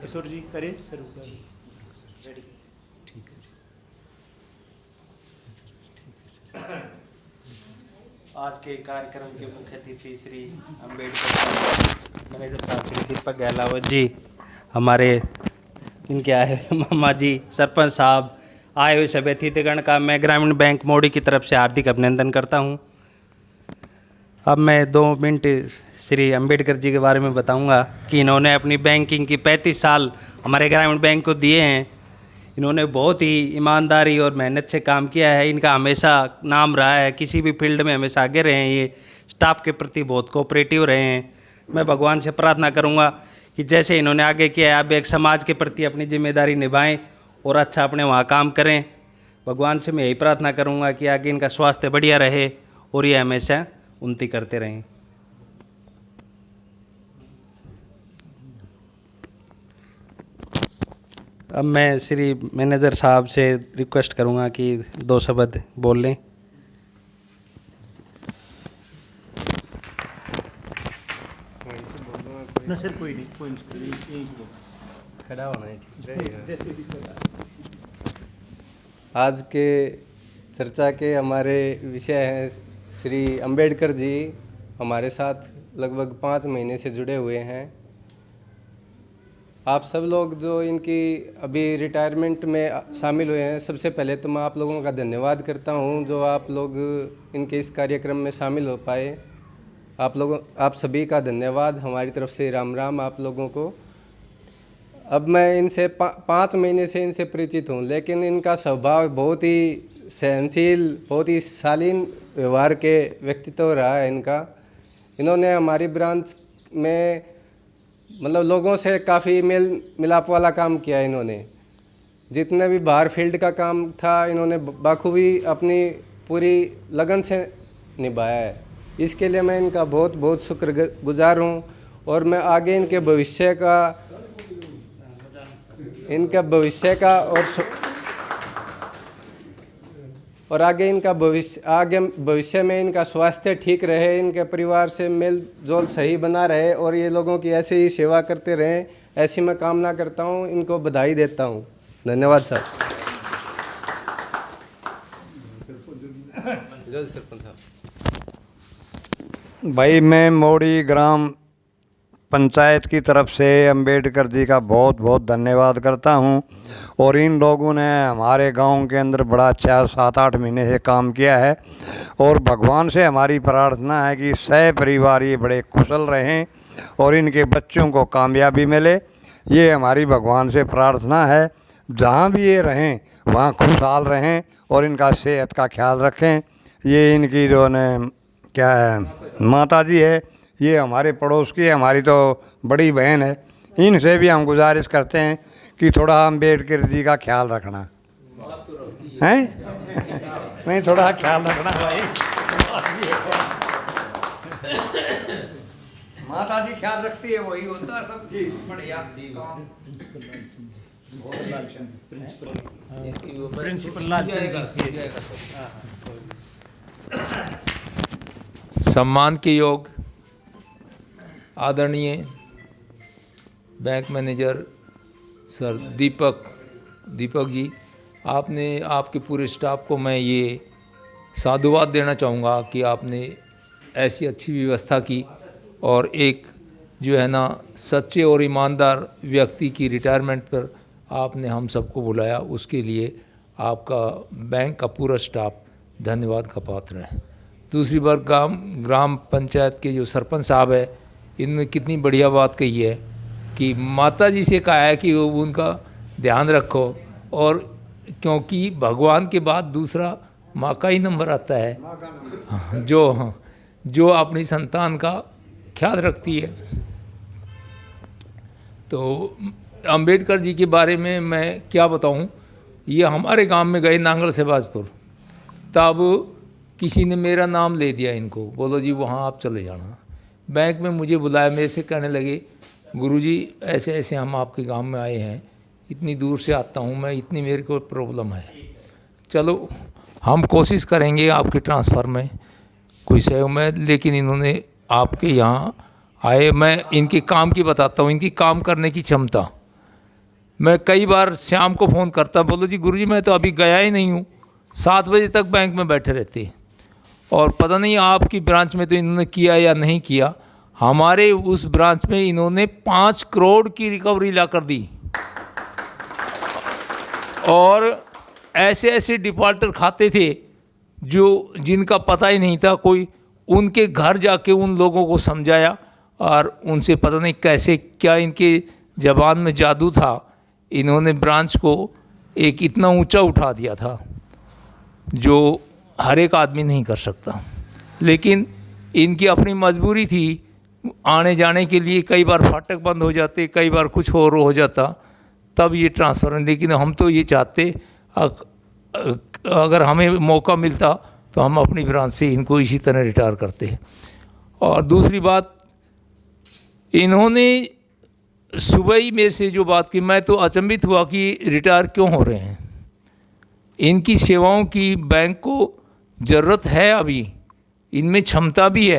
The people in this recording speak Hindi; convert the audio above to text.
किशोर जी करे सर ऊपर ठीक है सर, ठीक है सर। आज के कार्यक्रम के मुख्य अतिथि श्री अम्बेडकर मैनेजर साहब श्री दीपक गहलावत जी, हमारे इनके आए मामा जी, सरपंच साहब, आए हुए सभी अतिथिगण का मैं ग्रामीण बैंक मोड़ी की तरफ से हार्दिक अभिनंदन करता हूं। अब मैं 2 मिनट श्री अम्बेडकर जी के बारे में बताऊंगा कि इन्होंने अपनी बैंकिंग की 35 साल हमारे ग्रामीण बैंक को दिए हैं। इन्होंने बहुत ही ईमानदारी और मेहनत से काम किया है। इनका हमेशा नाम रहा है, किसी भी फील्ड में हमेशा आगे रहे हैं। ये स्टाफ के प्रति बहुत कोऑपरेटिव रहे हैं। मैं भगवान से प्रार्थना करूंगा कि जैसे इन्होंने आगे किया है, अब एक समाज के प्रति अपनी जिम्मेदारी निभाएं और अच्छा अपने वहाँ काम करें। भगवान से मैं यही प्रार्थना करूंगा कि आगे इनका स्वास्थ्य बढ़िया रहे और ये हमेशा उन्नति करते रहें। अब मैं श्री मैनेजर साहब से रिक्वेस्ट करूंगा कि 2 शब्द बोल लें। ना सर कोई नहीं खड़ा होना है। जैसे भी सर। आज के चर्चा के हमारे विषय हैं श्री अंबेडकर जी। हमारे साथ लगभग 5 महीने से जुड़े हुए हैं। आप सब लोग जो इनकी अभी रिटायरमेंट में शामिल हुए हैं, सबसे पहले तो मैं आप लोगों का धन्यवाद करता हूं जो आप लोग इनके इस कार्यक्रम में शामिल हो पाए। आप सभी का धन्यवाद। हमारी तरफ से राम राम आप लोगों को। अब मैं इनसे 5 महीने से इनसे परिचित हूं, लेकिन इनका स्वभाव बहुत ही सहनशील, बहुत ही शालीन व्यवहार के व्यक्तित्व रहा है इनका। इन्होंने हमारी ब्रांच में मतलब लोगों से काफ़ी मेल मिलाप वाला काम किया। इन्होंने जितने भी बाहर फील्ड का काम था इन्होंने बाखूबी अपनी पूरी लगन से निभाया है। इसके लिए मैं इनका बहुत बहुत शुक्रगुजार हूँ। और मैं आगे इनके भविष्य का और आगे इनका भविष्य में इनका स्वास्थ्य ठीक रहे, इनके परिवार से मेल जोल सही बना रहे और ये लोगों की ऐसे ही सेवा करते रहें, ऐसी मैं कामना करता हूँ। इनको बधाई देता हूँ। धन्यवाद सर। सरपंच साहब। भाई मैं मोड़ी ग्राम पंचायत की तरफ से अंबेडकर जी का बहुत बहुत धन्यवाद करता हूं। और इन लोगों ने हमारे गांव के अंदर बड़ा अच्छा 7-8 महीने से काम किया है। और भगवान से हमारी प्रार्थना है कि परिवार ये बड़े कुशल रहें और इनके बच्चों को कामयाबी मिले। ये हमारी भगवान से प्रार्थना है। जहाँ भी ये रहें वहाँ खुशहाल रहें और इनका सेहत का ख्याल रखें। ये इनकी जो ने क्या है माता जी है, ये हमारे पड़ोस की हमारी तो बड़ी बहन है। इनसे भी हम गुजारिश करते हैं कि थोड़ा अम्बेडकर जी का ख्याल रखना है। नहीं, थोड़ा ख्याल रखना भाई। माता जी ख्याल रखती है, वही होता है सब ठीक बढ़िया। प्रिंसिपल लालचंद जी। सम्मान के योग आदरणीय bank manager sir Deepak ji, आपके पूरे स्टाफ को मैं ये साधुवाद देना चाहूँगा कि आपने ऐसी अच्छी व्यवस्था की और एक जो है ना सच्चे और ईमानदार व्यक्ति की रिटायरमेंट पर आपने हम सबको बुलाया। उसके लिए आपका बैंक का पूरा स्टाफ धन्यवाद का पात्र है। दूसरी बार ग्राम पंचायत के जो सरपंच साहब है, इन्होंने कितनी बढ़िया बात कही है कि माता जी से कहा है कि उनका ध्यान रखो। और क्योंकि भगवान के बाद दूसरा माँ का ही नंबर आता है जो अपनी संतान का ख्याल रखती है। तो अंबेडकर जी के बारे में मैं क्या बताऊं। ये हमारे गांव में गए नांगल से बाजपुर, तब किसी ने मेरा नाम ले दिया इनको, बोलो जी वहाँ आप चले जाना। बैंक में मुझे बुलाया, मेरे से कहने लगे गुरुजी ऐसे ऐसे हम आपके गांव में आए हैं, इतनी दूर से आता हूँ मैं, इतनी मेरे को प्रॉब्लम है, चलो हम कोशिश करेंगे आपके ट्रांसफ़र में। कोई सहयोग में, लेकिन इन्होंने आपके यहाँ आए। मैं इनके काम की बताता हूँ, इनकी काम करने की क्षमता। मैं कई बार शाम को फ़ोन करता, बोलो जी गुरुजी मैं तो अभी गया ही नहीं हूँ, 7 बजे तक बैंक में बैठे रहते। और पता नहीं आपकी ब्रांच में तो इन्होंने किया या नहीं किया, हमारे उस ब्रांच में इन्होंने 5 करोड़ की रिकवरी ला कर दी। और ऐसे ऐसे डिफॉल्टर खाते थे जो जिनका पता ही नहीं था, कोई उनके घर जाके उन लोगों को समझाया और उनसे पता नहीं कैसे क्या इनके ज़बान में जादू था, इन्होंने ब्रांच को एक इतना ऊंचा उठा दिया था जो हर एक आदमी नहीं कर सकता। लेकिन इनकी अपनी मजबूरी थी, आने जाने के लिए कई बार फाटक बंद हो जाते, कई बार कुछ और हो जाता, तब ये ट्रांसफ़र। लेकिन हम तो ये चाहते अगर हमें मौका मिलता तो हम अपनी ब्रांच से इनको इसी तरह रिटायर करते। और दूसरी बात, इन्होंने सुबह ही मेरे से जो बात की, मैं तो अचंभित हुआ कि रिटायर क्यों हो रहे हैं। इनकी सेवाओं की बैंक को ज़रूरत है, अभी इनमें क्षमता भी है,